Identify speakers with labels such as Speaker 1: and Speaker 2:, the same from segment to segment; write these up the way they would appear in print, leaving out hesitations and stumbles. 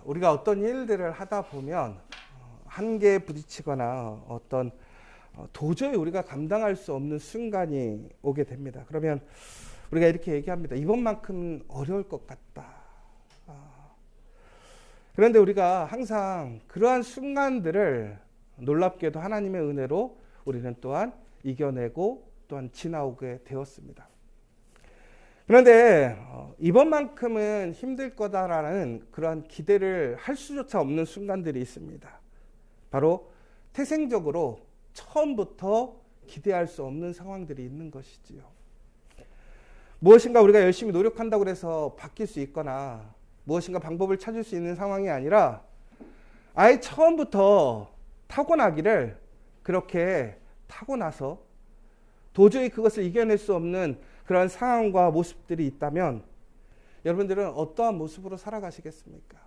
Speaker 1: 우리가 어떤 일들을 하다 보면 한계에 부딪히거나 어떤 도저히 우리가 감당할 수 없는 순간이 오게 됩니다. 그러면 우리가 이렇게 얘기합니다. 이번만큼은 어려울 것 같다. 그런데 우리가 항상 그러한 순간들을 놀랍게도 하나님의 은혜로 우리는 또한 이겨내고 또한 지나오게 되었습니다. 그런데 이번만큼은 힘들 거다라는 그러한 기대를 할 수조차 없는 순간들이 있습니다. 바로 태생적으로 처음부터 기대할 수 없는 상황들이 있는 것이지요. 무엇인가 우리가 열심히 노력한다고 해서 바뀔 수 있거나 무엇인가 방법을 찾을 수 있는 상황이 아니라 아예 처음부터 타고나기를 그렇게 타고나서 도저히 그것을 이겨낼 수 없는 그런 상황과 모습들이 있다면 여러분들은 어떠한 모습으로 살아가시겠습니까?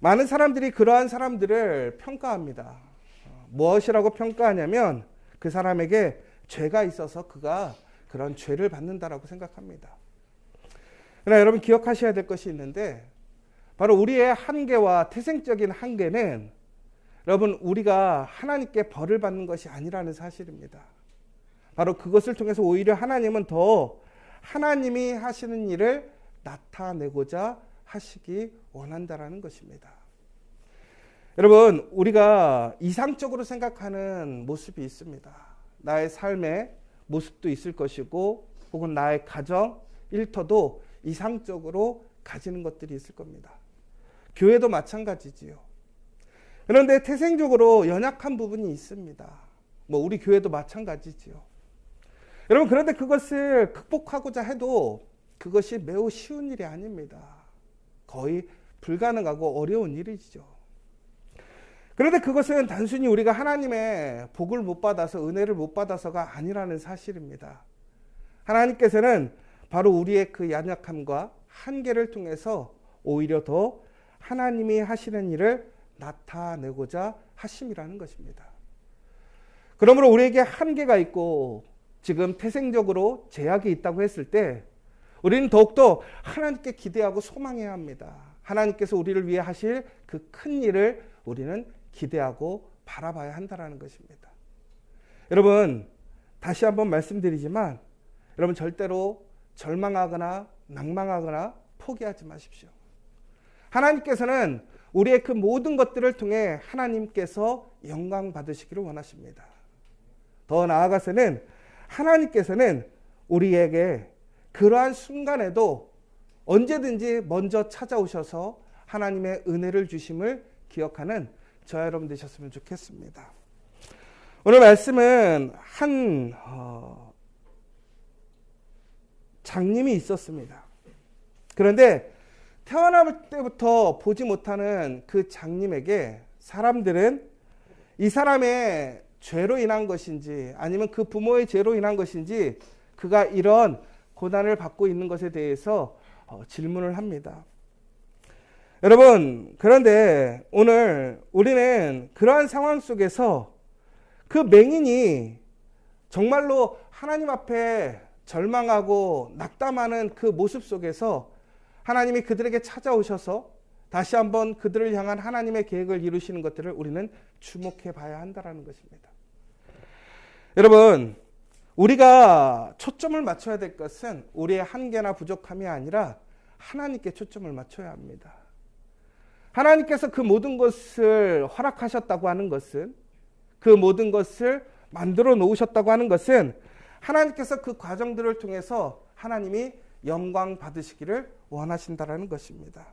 Speaker 1: 많은 사람들이 그러한 사람들을 평가합니다. 무엇이라고 평가하냐면 그 사람에게 죄가 있어서 그가 그런 죄를 받는다라고 생각합니다. 그러나 여러분 기억하셔야 될 것이 있는데 바로 우리의 한계와 태생적인 한계는 여러분 우리가 하나님께 벌을 받는 것이 아니라는 사실입니다. 바로 그것을 통해서 오히려 하나님은 더 하나님이 하시는 일을 나타내고자 하시기 원한다라는 것입니다. 여러분 우리가 이상적으로 생각하는 모습이 있습니다. 나의 삶의 모습도 있을 것이고 혹은 나의 가정, 일터도 이상적으로 가지는 것들이 있을 겁니다. 교회도 마찬가지지요. 그런데 태생적으로 연약한 부분이 있습니다. 우리 교회도 마찬가지지요. 여러분 그런데 그것을 극복하고자 해도 그것이 매우 쉬운 일이 아닙니다. 거의 불가능하고 어려운 일이죠. 그런데 그것은 단순히 우리가 하나님의 복을 못 받아서 은혜를 못 받아서가 아니라는 사실입니다. 하나님께서는 바로 우리의 그 연약함과 한계를 통해서 오히려 더 하나님이 하시는 일을 나타내고자 하심이라는 것입니다. 그러므로 우리에게 한계가 있고 지금 태생적으로 제약이 있다고 했을 때 우리는 더욱더 하나님께 기대하고 소망해야 합니다. 하나님께서 우리를 위해 하실 그 큰 일을 우리는 기대하고 바라봐야 한다는 것입니다. 여러분 다시 한번 말씀드리지만 여러분 절대로 절망하거나 낭망하거나 포기하지 마십시오. 하나님께서는 우리의 그 모든 것들을 통해 하나님께서 영광 받으시기를 원하십니다. 더 나아가서는 하나님께서는 우리에게 그러한 순간에도 언제든지 먼저 찾아오셔서 하나님의 은혜를 주심을 기억하는 저와 여러분 되셨으면 좋겠습니다. 오늘 말씀은 한 장님이 있었습니다. 그런데 태어날 때부터 보지 못하는 그 장님에게 사람들은 이 사람의 죄로 인한 것인지 아니면 그 부모의 죄로 인한 것인지 그가 이런 고난을 받고 있는 것에 대해서 질문을 합니다. 여러분 그런데 오늘 우리는 그러한 상황 속에서 그 맹인이 정말로 하나님 앞에 절망하고 낙담하는 그 모습 속에서 하나님이 그들에게 찾아오셔서 다시 한번 그들을 향한 하나님의 계획을 이루시는 것들을 우리는 주목해 봐야 한다는 것입니다. 여러분 우리가 초점을 맞춰야 될 것은 우리의 한계나 부족함이 아니라 하나님께 초점을 맞춰야 합니다. 하나님께서 그 모든 것을 허락하셨다고 하는 것은 그 모든 것을 만들어 놓으셨다고 하는 것은 하나님께서 그 과정들을 통해서 하나님이 영광 받으시기를 원하신다라는 것입니다.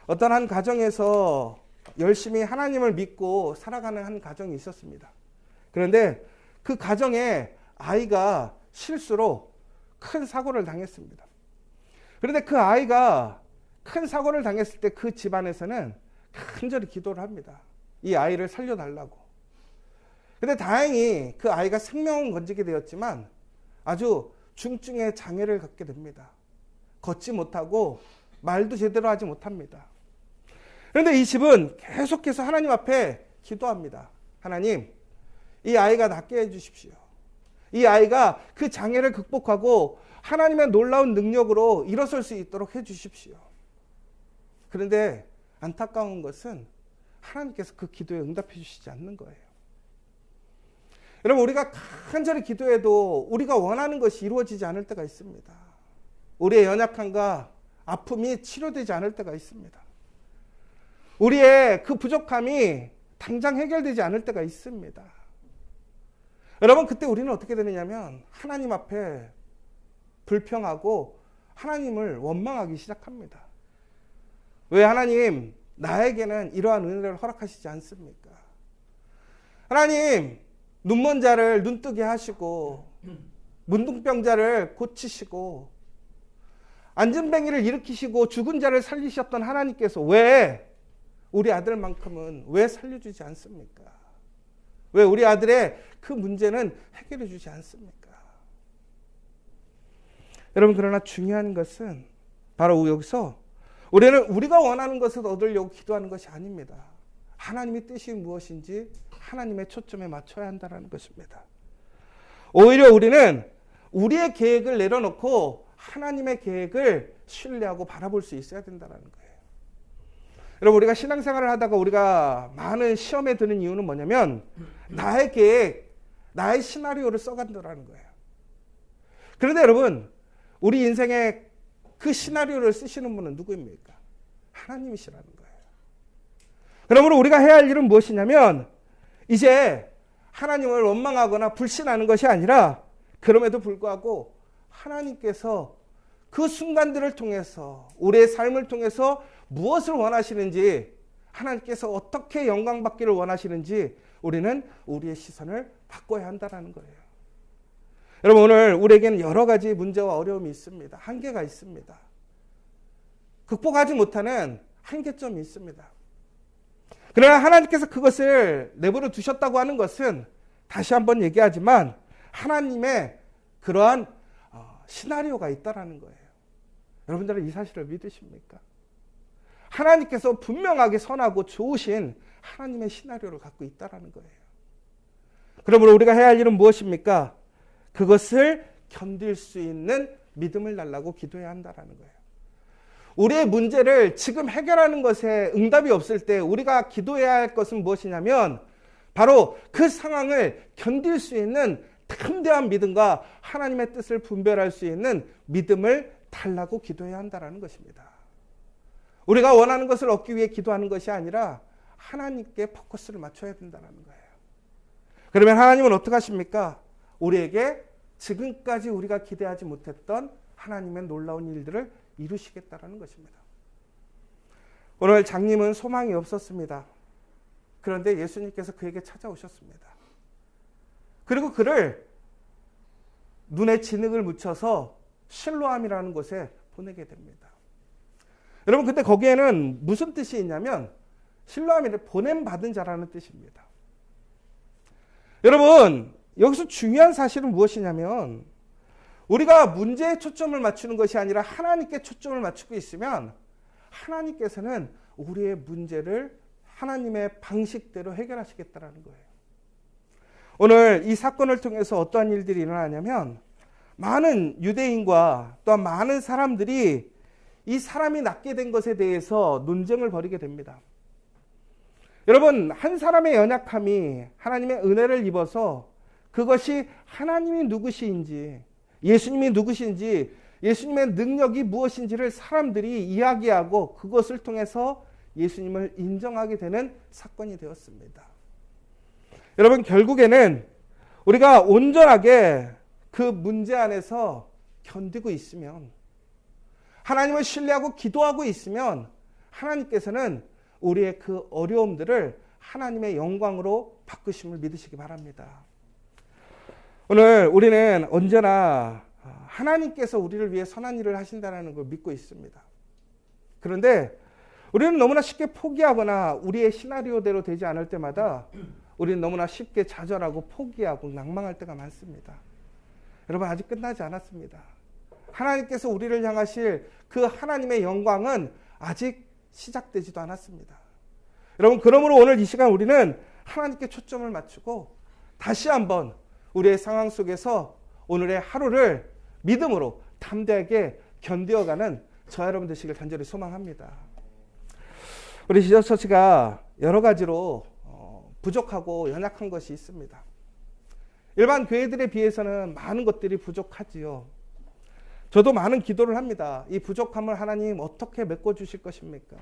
Speaker 1: 어떤 한 가정에서 열심히 하나님을 믿고 살아가는 한 가정이 있었습니다. 그런데 그 가정에 아이가 실수로 큰 사고를 당했습니다. 그런데 그 아이가 큰 사고를 당했을 때 그 집안에서는 간절히 기도를 합니다. 이 아이를 살려달라고. 그런데 다행히 그 아이가 생명은 건지게 되었지만 아주 중증의 장애를 갖게 됩니다. 걷지 못하고 말도 제대로 하지 못합니다. 그런데 이 집은 계속해서 하나님 앞에 기도합니다. 하나님, 이 아이가 낫게 해주십시오. 이 아이가 그 장애를 극복하고 하나님의 놀라운 능력으로 일어설 수 있도록 해주십시오. 그런데 안타까운 것은 하나님께서 그 기도에 응답해 주시지 않는 거예요. 여러분, 우리가 간절히 기도해도 우리가 원하는 것이 이루어지지 않을 때가 있습니다. 우리의 연약함과 아픔이 치료되지 않을 때가 있습니다. 우리의 그 부족함이 당장 해결되지 않을 때가 있습니다. 여러분, 그때 우리는 어떻게 되느냐면 하나님 앞에 불평하고 하나님을 원망하기 시작합니다. 왜 하나님, 나에게는 이러한 은혜를 허락하시지 않습니까? 하나님, 눈먼 자를 눈뜨게 하시고 문둥병자를 고치시고 안진뱅이를 일으키시고 죽은 자를 살리셨던 하나님께서 왜 우리 아들만큼은 왜 살려주지 않습니까? 왜 우리 아들의 그 문제는 해결해 주지 않습니까? 여러분, 그러나 중요한 것은 바로 여기서 우리는 우리가 원하는 것을 얻으려고 기도하는 것이 아닙니다. 하나님의 뜻이 무엇인지 하나님의 초점에 맞춰야 한다는 것입니다. 오히려 우리는 우리의 계획을 내려놓고 하나님의 계획을 신뢰하고 바라볼 수 있어야 된다는 거예요. 여러분, 우리가 신앙생활을 하다가 우리가 많은 시험에 드는 이유는 뭐냐면 나의 계획, 나의 시나리오를 써간다는 거예요. 그런데 여러분, 우리 인생에 그 시나리오를 쓰시는 분은 누구입니까? 하나님이시라는 거예요. 그러므로 우리가 해야 할 일은 무엇이냐면 이제 하나님을 원망하거나 불신하는 것이 아니라 그럼에도 불구하고 하나님께서 그 순간들을 통해서 우리의 삶을 통해서 무엇을 원하시는지, 하나님께서 어떻게 영광받기를 원하시는지 우리는 우리의 시선을 바꿔야 한다는 거예요. 여러분, 오늘 우리에게는 여러 가지 문제와 어려움이 있습니다. 한계가 있습니다. 극복하지 못하는 한계점이 있습니다. 그러나 하나님께서 그것을 내버려 두셨다고 하는 것은 다시 한번 얘기하지만 하나님의 그러한 시나리오가 있다라는 거예요. 여러분들은 이 사실을 믿으십니까? 하나님께서 분명하게 선하고 좋으신 하나님의 시나리오를 갖고 있다라는 거예요. 그러므로 우리가 해야 할 일은 무엇입니까? 그것을 견딜 수 있는 믿음을 달라고 기도해야 한다라는 거예요. 우리의 문제를 지금 해결하는 것에 응답이 없을 때 우리가 기도해야 할 것은 무엇이냐면 바로 그 상황을 견딜 수 있는 담대한 믿음과 하나님의 뜻을 분별할 수 있는 믿음을 달라고 기도해야 한다는 것입니다. 우리가 원하는 것을 얻기 위해 기도하는 것이 아니라 하나님께 포커스를 맞춰야 된다는 거예요. 그러면 하나님은 어떻게 하십니까? 우리에게 지금까지 우리가 기대하지 못했던 하나님의 놀라운 일들을 이루시겠다는 것입니다. 오늘 장님은 소망이 없었습니다. 그런데 예수님께서 그에게 찾아오셨습니다. 그리고 그를 눈에 진흙을 묻혀서 실로암이라는 곳에 보내게 됩니다. 여러분, 근데 거기에는 무슨 뜻이 있냐면 실로암이를 보냄받은 자라는 뜻입니다. 여러분, 여기서 중요한 사실은 무엇이냐면 우리가 문제에 초점을 맞추는 것이 아니라 하나님께 초점을 맞추고 있으면 하나님께서는 우리의 문제를 하나님의 방식대로 해결하시겠다는 거예요. 오늘 이 사건을 통해서 어떠한 일들이 일어나냐면 많은 유대인과 또한 많은 사람들이 이 사람이 낫게 된 것에 대해서 논쟁을 벌이게 됩니다. 여러분, 한 사람의 연약함이 하나님의 은혜를 입어서 그것이 하나님이 누구신지, 예수님이 누구신지, 예수님의 능력이 무엇인지를 사람들이 이야기하고 그것을 통해서 예수님을 인정하게 되는 사건이 되었습니다. 여러분, 결국에는 우리가 온전하게 그 문제 안에서 견디고 있으면, 하나님을 신뢰하고 기도하고 있으면 하나님께서는 우리의 그 어려움들을 하나님의 영광으로 바꾸심을 믿으시기 바랍니다. 오늘 우리는 언제나 하나님께서 우리를 위해 선한 일을 하신다는 걸 믿고 있습니다. 그런데 우리는 너무나 쉽게 포기하거나 우리의 시나리오대로 되지 않을 때마다 우리는 너무나 쉽게 좌절하고 포기하고 낭망할 때가 많습니다. 여러분, 아직 끝나지 않았습니다. 하나님께서 우리를 향하실 그 하나님의 영광은 아직 시작되지도 않았습니다. 여러분, 그러므로 오늘 이 시간 우리는 하나님께 초점을 맞추고 다시 한번 우리의 상황 속에서 오늘의 하루를 믿음으로 담대하게 견뎌가는 저와 여러분 되시길 간절히 소망합니다. 우리 지저처치가 여러 가지로 부족하고 연약한 것이 있습니다. 일반 교회들에 비해서는 많은 것들이 부족하지요. 저도 많은 기도를 합니다. 이 부족함을 하나님 어떻게 메꿔주실 것입니까?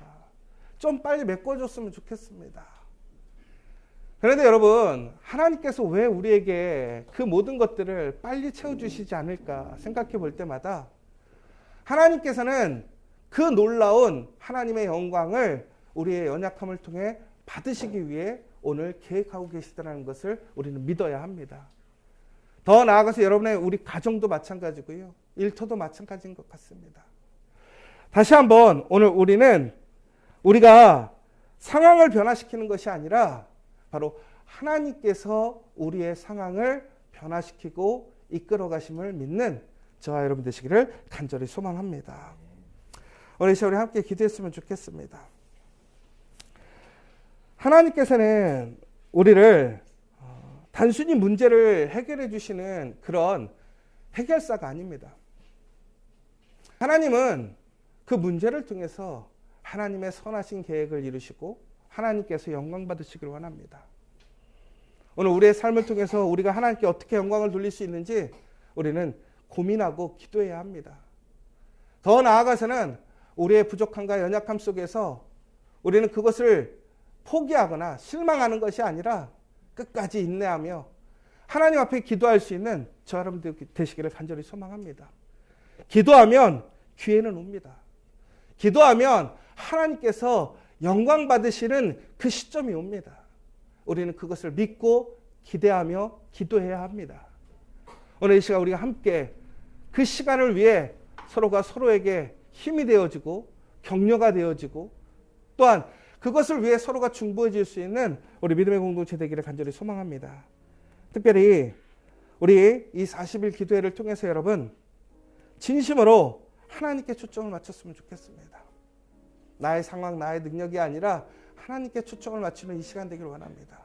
Speaker 1: 좀 빨리 메꿔줬으면 좋겠습니다. 그런데 여러분, 하나님께서 왜 우리에게 그 모든 것들을 빨리 채워주시지 않을까 생각해 볼 때마다 하나님께서는 그 놀라운 하나님의 영광을 우리의 연약함을 통해 받으시기 위해 오늘 계획하고 계시다는 것을 우리는 믿어야 합니다. 더 나아가서 여러분의 우리 가정도 마찬가지고요. 일터도 마찬가지인 것 같습니다. 다시 한번 오늘 우리가 상황을 변화시키는 것이 아니라 바로 하나님께서 우리의 상황을 변화시키고 이끌어 가심을 믿는 저와 여러분 되시기를 간절히 소망합니다. 오늘 이 시간 우리 함께 기도했으면 좋겠습니다. 하나님께서는 우리를 단순히 문제를 해결해 주시는 그런 해결사가 아닙니다. 하나님은 그 문제를 통해서 하나님의 선하신 계획을 이루시고 하나님께서 영광 받으시기를 원합니다. 오늘 우리의 삶을 통해서 우리가 하나님께 어떻게 영광을 돌릴 수 있는지 우리는 고민하고 기도해야 합니다. 더 나아가서는 우리의 부족함과 연약함 속에서 우리는 그것을 포기하거나 실망하는 것이 아니라 끝까지 인내하며 하나님 앞에 기도할 수 있는 저 여러분들 되시기를 간절히 소망합니다. 기도하면 기회는 옵니다. 기도하면 하나님께서 영광 받으시는 그 시점이 옵니다. 우리는 그것을 믿고 기대하며 기도해야 합니다. 오늘 이 시간 우리가 함께 그 시간을 위해 서로가 서로에게 힘이 되어지고 격려가 되어지고 또한 그것을 위해 서로가 중보해질 수 있는 우리 믿음의 공동체 되기를 간절히 소망합니다. 특별히 우리 이 40일 기도회를 통해서 여러분 진심으로 하나님께 초점을 맞췄으면 좋겠습니다. 나의 상황, 나의 능력이 아니라 하나님께 초점을 맞추는 이 시간 되기를 원합니다.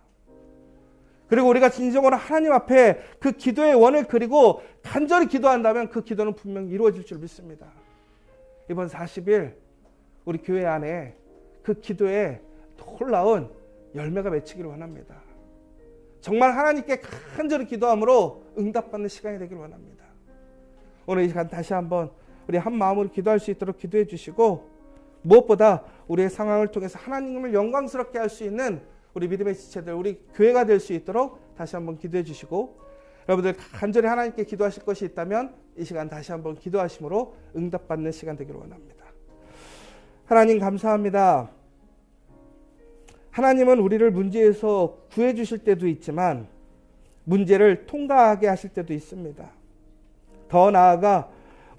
Speaker 1: 그리고 우리가 진정으로 하나님 앞에 그 기도의 원을 그리고 간절히 기도한다면 그 기도는 분명히 이루어질 줄 믿습니다. 이번 40일 우리 교회 안에 그 기도에 놀라운 열매가 맺히기를 원합니다. 정말 하나님께 간절히 기도함으로 응답받는 시간이 되기를 원합니다. 오늘 이 시간 다시 한번 우리 한 마음으로 기도할 수 있도록 기도해 주시고 무엇보다 우리의 상황을 통해서 하나님을 영광스럽게 할 수 있는 우리 믿음의 지체들, 우리 교회가 될 수 있도록 다시 한번 기도해 주시고 여러분들 간절히 하나님께 기도하실 것이 있다면 이 시간 다시 한번 기도하심으로 응답받는 시간 되기를 원합니다. 하나님 감사합니다. 하나님은 우리를 문제에서 구해 주실 때도 있지만 문제를 통과하게 하실 때도 있습니다. 더 나아가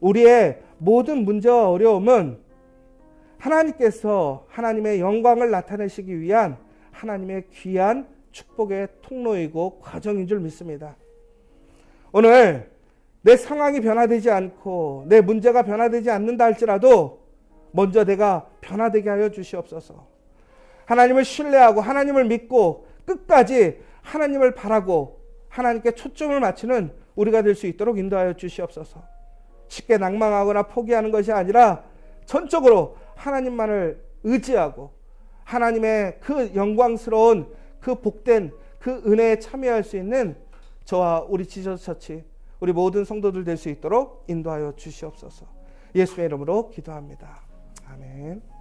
Speaker 1: 우리의 모든 문제와 어려움은 하나님께서 하나님의 영광을 나타내시기 위한 하나님의 귀한 축복의 통로이고 과정인 줄 믿습니다. 오늘 내 상황이 변화되지 않고 내 문제가 변화되지 않는다 할지라도 먼저 내가 변화되게 하여 주시옵소서. 하나님을 신뢰하고 하나님을 믿고 끝까지 하나님을 바라고 하나님께 초점을 맞추는 우리가 될 수 있도록 인도하여 주시옵소서. 쉽게 낭망하거나 포기하는 것이 아니라 전적으로 하나님만을 의지하고 하나님의 그 영광스러운 그 복된 그 은혜에 참여할 수 있는 저와 우리 지저처치 우리 모든 성도들 될 수 있도록 인도하여 주시옵소서. 예수의 이름으로 기도합니다. 아멘.